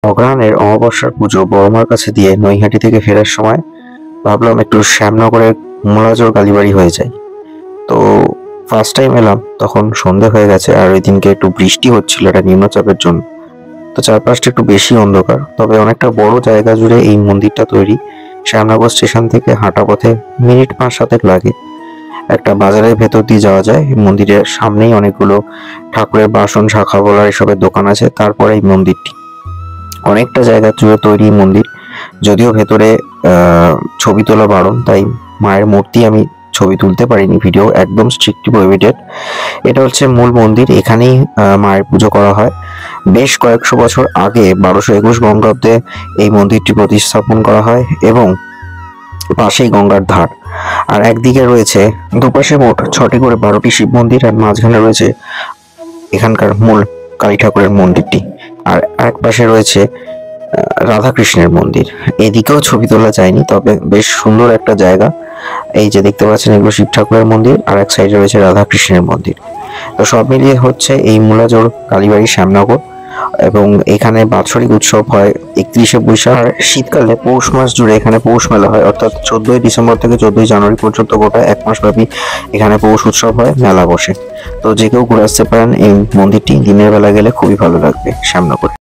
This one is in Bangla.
অগ্রহায়ণের অমাবস্যার পুজো বড়মার কাছে দিয়ে নৈহাটি থেকে ফেরার সময় ভাবলাম একটু শ্যামনগরের মুলাজোর কালীবাড়ি হয়ে যায়। তো ফার্স্ট টাইম এলাম, তখন সন্ধে হয়ে গেছে আর ওই দিনকে একটু বৃষ্টি হচ্ছিল এটা নিম্নচাপের জন্য। তো চারপাশটা একটু বেশি অন্ধকার, তবে অনেকটা বড় জায়গা জুড়ে এই মন্দিরটা তৈরি। শ্যামনগর স্টেশন থেকে হাঁটা পথে মিনিট 5-7 লাগে। একটা বাজারের ভেতর দিয়ে যাওয়া যায়। মন্দিরের সামনেই অনেকগুলো ঠাকুরের বাসন, শাখা বলার এসবের দোকান আছে। তারপরে এই মন্দিরটি অনেকটা জায়গা জুড়ে তৈরি মন্দির। যদিও ভেতরে ছবি তোলা বারণ, তাই মায়ের মূর্তি আমি ছবি তুলতে পারিনি, ভিডিও একদম স্ট্রিক্টলি প্রহিবিটেড। এটা হচ্ছে মূল মন্দির, এখানেই মায়ের পুজো করা হয়। বেশ কয়েকশো বছর আগে 1221 বঙ্গাব্দে এই মন্দিরটি প্রতিস্থাপন করা হয় এবং পাশেই গঙ্গার ধার। আর একদিকে রয়েছে, দুপাশে মোট 6টি করে 12টি শিব মন্দির, আর মাঝখানে রয়েছে এখানকার মূল কালী ঠাকুরের মন্দিরটি। আর এক পাশে রয়েছে রাধাকৃষ্ণের মন্দির। এদিকেও ছবি তোলা যায়নি, তবে বেশ সুন্দর একটা জায়গা। এই যে দেখতে পাচ্ছেন, এগুলো শিব ঠাকুরের মন্দির, আর এক সাইডে রয়েছে রাধাকৃষ্ণের মন্দির। তো সব মিলিয়ে হচ্ছে এই মুলাজোড় কালীবাড়ি শ্যামনগর, এবং এখানে বাৎসরিক উৎসব হয় 31শে বৈশাখ। আর শীতকালে পৌষ মাস জুড়ে এখানে পৌষ মেলা হয়, অর্থাৎ 14ই ডিসেম্বর থেকে 14ই জানুয়ারি পর্যন্ত গোটা 1 মাস ব্যাপী এখানে পৌষ উৎসব হয়, মেলা বসে। তো যে কেউ ঘুরে আসতে পারেন। এই মন্দিরটি দিনের বেলা গেলে খুবই ভালো লাগবে শ্যামনগরে।